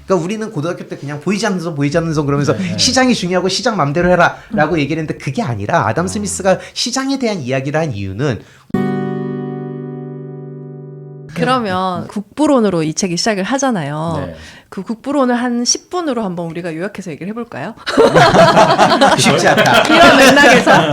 그러니까 우리는 고등학교 때 그냥 보이지 않는 손 그러면서 시장이 중요하고 시장 맘대로 해라라고 얘기를 했는데 그게 아니라 아담 스미스가 시장에 대한 이야기를 한 이유는 그러면 국부론으로 이 책이 시작을 하잖아요. 네. 그 국부론을 한 10분으로 한번 우리가 요약해서 얘기를 해볼까요? 쉽지 않다.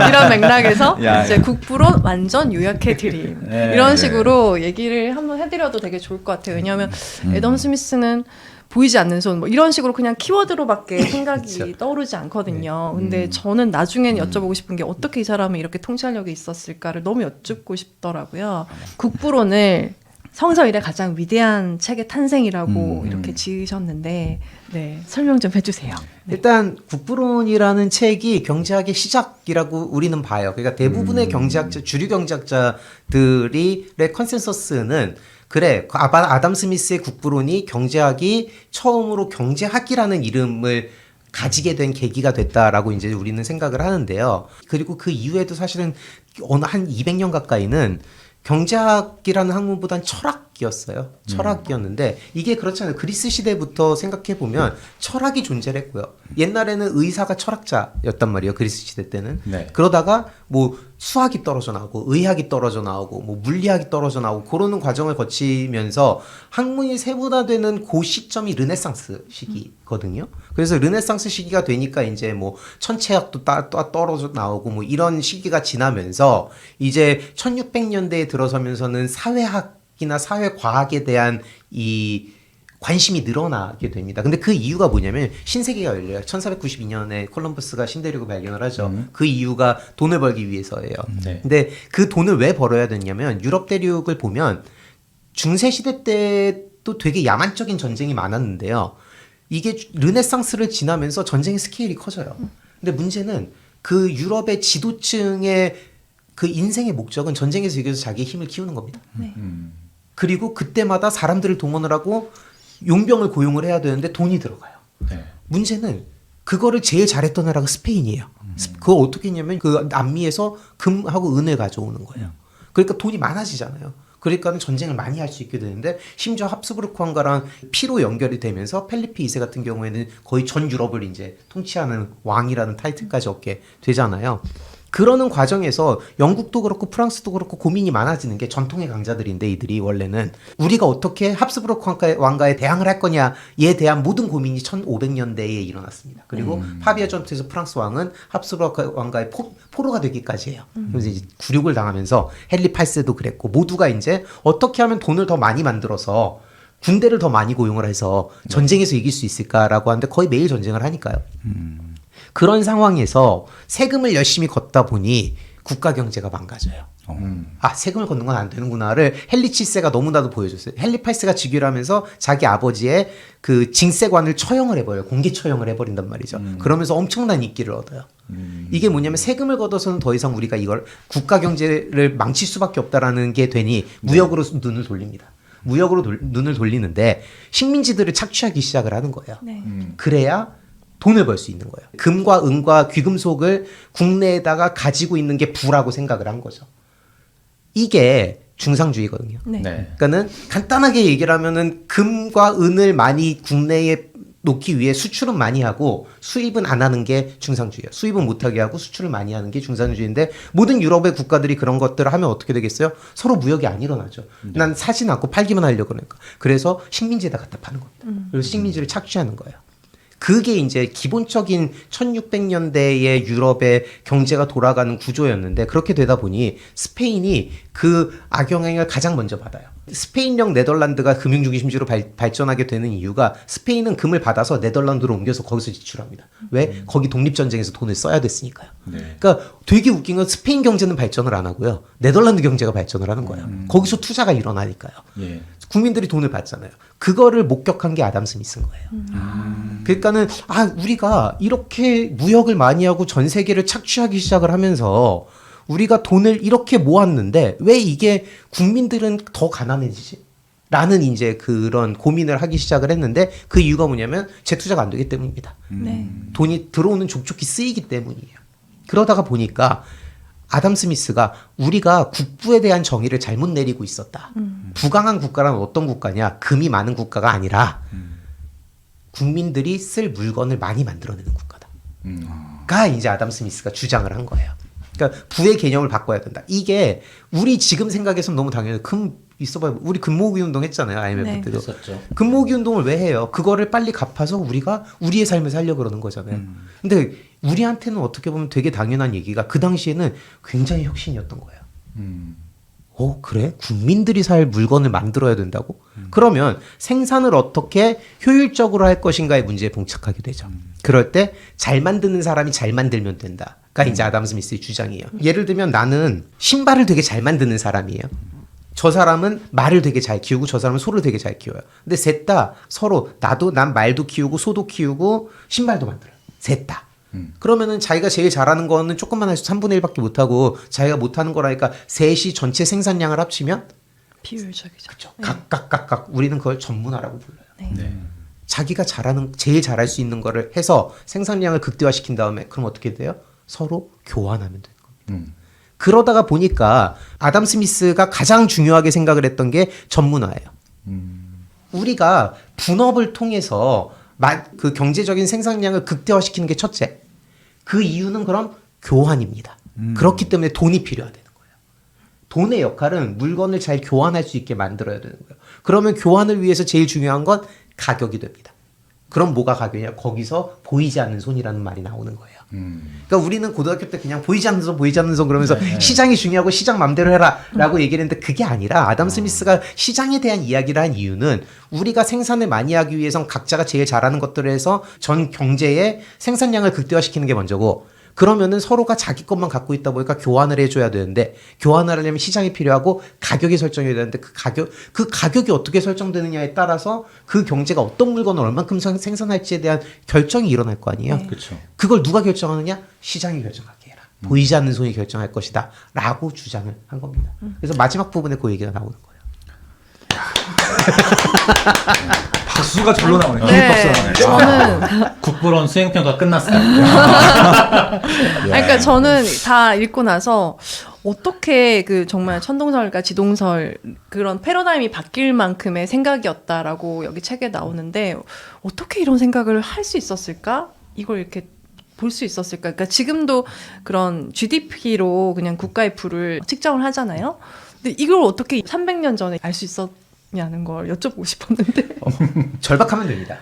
이런 맥락에서 야, 이제 국부론 완전 요약해드림. 네, 이런 네. 식으로 얘기를 한번 해드려도 되게 좋을 것 같아요. 왜냐하면 애덤 스미스는 보이지 않는 손, 뭐 이런 식으로 그냥 키워드로밖에 생각이 그쵸. 떠오르지 않거든요. 근데 저는 나중엔 여쭤보고 싶은 게 어떻게 이 사람은 이렇게 통찰력이 있었을까를 너무 여쭙고 싶더라고요. 국부론을 성서일의 가장 위대한 책의 탄생이라고 이렇게 지으셨는데, 네, 설명 좀 해주세요. 일단 국부론이라는 책이 경제학의 시작이라고 우리는 봐요. 그러니까 대부분의 경제학자, 주류 경제학자들의 컨센서스는 그래, 아담 스미스의 국부론이 경제학이 처음으로 경제학이라는 이름을 가지게 된 계기가 됐다라고 이제 우리는 생각을 하는데요. 그리고 그 이후에도 사실은 어느 한 200년 가까이는 경제학이라는 학문보단 철학이었어요. 철학이었는데 이게 그렇잖아요. 그리스 시대부터 생각해 보면 철학이 존재를 했고요. 옛날에는 의사가 철학자였단 말이에요. 그리스 시대 때는. 네. 그러다가 뭐 수학이 떨어져 나오고 의학이 떨어져 나오고 뭐 물리학이 떨어져 나오고 그러는 과정을 거치면서 학문이 세분화되는 그 시점이 르네상스 시기거든요. 그래서 르네상스 시기가 되니까 이제 뭐 천체학도 떨어져 나오고 뭐 이런 시기가 지나면서 이제 1600년대에 들어서면서는 사회학이나 사회과학에 대한 이 관심이 늘어나게 됩니다. 근데 그 이유가 뭐냐면 신세계가 열려요. 1492년에 콜럼버스가 신대륙을 발견을 하죠. 그 이유가 돈을 벌기 위해서예요. 네. 근데 그 돈을 왜 벌어야 되냐면 유럽 대륙을 보면 중세 시대 때도 되게 야만적인 전쟁이 많았는데요. 이게 르네상스를 지나면서 전쟁의 스케일이 커져요. 근데 문제는 그 유럽의 지도층의 그 인생의 목적은 전쟁에서 이겨서 자기의 힘을 키우는 겁니다. 네. 그리고 그때마다 사람들을 동원을 하고 용병을 고용을 해야 되는데 돈이 들어가요. 네. 문제는 그거를 제일 잘했던 나라가 스페인이에요. 그거 어떻게 했냐면 그 남미에서 금하고 은을 가져오는 거예요. 그러니까 돈이 많아지잖아요. 그러니까 전쟁을 많이 할 수 있게 되는데 심지어 합스부르크 왕가랑 피로 연결이 되면서 펠리페 2세 같은 경우에는 거의 전 유럽을 이제 통치하는 왕이라는 타이틀까지 얻게 되잖아요. 그러는 과정에서 영국도 그렇고 프랑스도 그렇고 고민이 많아지는 게 전통의 강자들인데 이들이 원래는 우리가 어떻게 합스부르크 왕가에 대항을 할 거냐에 대한 모든 고민이 1500년대에 일어났습니다. 그리고 파비아 전투에서 프랑스 왕은 합스부르크 왕가의 포로가 되기까지 해요. 그래서 이제 굴욕을 당하면서 헨리 8세도 그랬고 모두가 이제 어떻게 하면 돈을 더 많이 만들어서 군대를 더 많이 고용을 해서 전쟁에서 이길 수 있을까라고 하는데 거의 매일 전쟁을 하니까요. 그런 상황에서 세금을 열심히 걷다 보니 국가 경제가 망가져요. 아, 세금을 걷는 건 안 되는구나를 헨리 7세가 너무나도 보여줬어요. 헨리 8세가 즉위를 하면서 자기 아버지의 그 징세관을 처형을 해버려요. 공개 처형을 해버린단 말이죠. 그러면서 엄청난 인기를 얻어요. 이게 뭐냐면 세금을 걷어서는 더 이상 우리가 이걸 국가 경제를 망칠 수밖에 없다라는 게 되니 무역으로 눈을 돌립니다. 무역으로 눈을 돌리는데 식민지들을 착취하기 시작을 하는 거예요. 네. 그래야 돈을 벌 수 있는 거예요. 금과 은과 귀금속을 국내에다가 가지고 있는 게 부라고 생각을 한 거죠. 이게 중상주의거든요. 네. 네. 그러니까는 간단하게 얘기를 하면은 금과 은을 많이 국내에 놓기 위해 수출은 많이 하고 수입은 안 하는 게 중상주의예요. 수입은 못하게 하고 수출을 많이 하는 게 중상주의인데 모든 유럽의 국가들이 그런 것들을 하면 어떻게 되겠어요? 서로 무역이 안 일어나죠. 난 사진 않고 팔기만 하려고 그러니까. 그래서 식민지에다 갖다 파는 겁니다. 그래서 식민지를 착취하는 거예요. 그게 이제 기본적인 1600년대의 유럽의 경제가 돌아가는 구조였는데 그렇게 되다 보니 스페인이 그 악영향을 가장 먼저 받아요. 스페인령 네덜란드가 금융중심지로 발전하게 되는 이유가 스페인은 금을 받아서 네덜란드로 옮겨서 거기서 지출합니다. 왜? 거기 독립전쟁에서 돈을 써야 됐으니까요. 네. 그러니까 되게 웃긴 건 스페인 경제는 발전을 안 하고요. 네덜란드 경제가 발전을 하는 거예요. 거기서 투자가 일어나니까요. 예. 국민들이 돈을 받잖아요. 그거를 목격한 게 아담 스미스인 거예요. 그러니까는 우리가 이렇게 무역을 많이 하고 전 세계를 착취하기 시작을 하면서 우리가 돈을 이렇게 모았는데 왜 이게 국민들은 더 가난해지지? 라는 이제 그런 고민을 하기 시작을 했는데 그 이유가 뭐냐면 재투자가 안 되기 때문입니다. 네. 돈이 들어오는 족족히 쓰이기 때문이에요. 그러다가 보니까 아담 스미스가 우리가 국부에 대한 정의를 잘못 내리고 있었다. 부강한 국가란 어떤 국가냐? 금이 많은 국가가 아니라 국민들이 쓸 물건을 많이 만들어내는 국가다가 이제 아담 스미스가 주장을 한 거예요. 그러니까 부의 개념을 바꿔야 된다. 이게 우리 지금 생각에서는 너무 당연해. 있어봐요. 우리 금모으기 운동 했잖아요. IMF 네. 때도. 했었죠. 금모으기 운동을 왜 해요? 그거를 빨리 갚아서 우리가 우리의 삶을 살려고 그러는 거잖아요. 근데 우리한테는 어떻게 보면 되게 당연한 얘기가 그 당시에는 굉장히 혁신이었던 거예요. 그래? 국민들이 살 물건을 만들어야 된다고? 그러면 생산을 어떻게 효율적으로 할 것인가의 문제에 봉착하게 되죠. 그럴 때 잘 만드는 사람이 잘 만들면 된다가 이제 아담 스미스의 주장이에요. 예를 들면 나는 신발을 되게 잘 만드는 사람이에요. 저 사람은 말을 되게 잘 키우고 저 사람은 소를 되게 잘 키워요. 근데 셋 다 서로 난 말도 키우고 소도 키우고 신발도 만들어요. 셋 다. 그러면은 자기가 제일 잘하는 거는 조금만 해서 3분의 1밖에 못하고 자기가 못하는 거라니까 셋이 전체 생산량을 합치면 비효율적이죠. 그렇죠. 각각 우리는 그걸 전문화라고 불러요. 네. 자기가 제일 잘할 수 있는 거를 해서 생산량을 극대화시킨 다음에 그럼 어떻게 돼요? 서로 교환하면 되는 겁니다. 그러다가 보니까 아담 스미스가 가장 중요하게 생각을 했던 게 전문화예요. 우리가 분업을 통해서 그 경제적인 생산량을 극대화시키는 게 첫째. 그 이유는 그럼 교환입니다. 그렇기 때문에 돈이 필요하다는 거예요. 돈의 역할은 물건을 잘 교환할 수 있게 만들어야 되는 거예요. 그러면 교환을 위해서 제일 중요한 건 가격이 됩니다. 그럼 뭐가 가격이냐? 거기서 보이지 않는 손이라는 말이 나오는 거예요. 그러니까 우리는 고등학교 때 그냥 보이지 않는 손 그러면서 시장이 중요하고 시장 맘대로 해라라고 얘기를 했는데 그게 아니라 아담 스미스가 시장에 대한 이야기를 한 이유는 우리가 생산을 많이 하기 위해선 각자가 제일 잘하는 것들을 해서 전 경제의 생산량을 극대화시키는 게 먼저고 그러면은 서로가 자기 것만 갖고 있다 보니까 교환을 해줘야 되는데 교환을 하려면 시장이 필요하고 가격이 설정해야 되는데 그 가격이 어떻게 설정되느냐에 따라서 그 경제가 어떤 물건을 얼만큼 생산할지에 대한 결정이 일어날 거 아니에요. 네. 그렇죠. 그걸 누가 결정하느냐? 시장이 결정하게 해라. 보이지 않는 손이 결정할 것이다. 라고 주장을 한 겁니다. 그래서 마지막 부분에 그 얘기가 나오는 거예요. 박수가 절로 나오네. 네. 저는 국부론 수행평가 끝났어요. 그러니까 저는 다 읽고 나서 어떻게 그 정말 천동설과 지동설 그런 패러다임이 바뀔 만큼의 생각이었다라고 여기 책에 나오는데 어떻게 이런 생각을 할 수 있었을까? 이걸 이렇게 볼 수 있었을까? 그러니까 지금도 그런 GDP로 그냥 국가의 부를 측정을 하잖아요. 근데 이걸 어떻게 300년 전에 알 수 있었냐는 걸 여쭤보고 싶었는데. 절박하면 됩니다.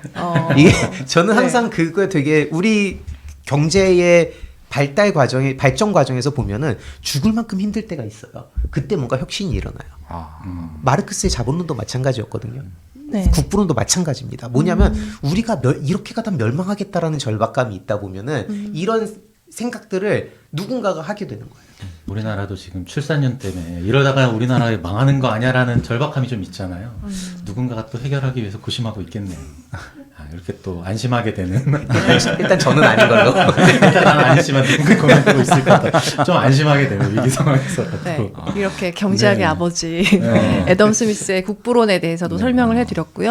이게 저는 항상 그거에 되게 우리 경제의 발전 과정에서 보면은 죽을 만큼 힘들 때가 있어요. 그때 뭔가 혁신이 일어나요. 마르크스의 자본론도 마찬가지였거든요. 네. 국부론도 마찬가지입니다. 뭐냐면 우리가 이렇게 가다 멸망하겠다라는 절박감이 있다 보면은 이런 생각들을 누군가가 하게 되는 거예요. 우리나라도 지금 출산율 때문에 이러다가 우리나라에 망하는 거 아니야라는 절박함이 좀 있잖아요. 누군가가 또 해결하기 위해서 고심하고 있겠네요. 이렇게 또 안심하게 되는. 일단 저는 아닌 걸로. 일단 나는 아니지만 누군가 고민하고 있을 것 같아. 좀 안심하게 되는 위기 상황에서. 네. 이렇게 경제학의 네. 아버지 네. 애덤 스미스의 국부론에 대해서도 설명을 해드렸고요.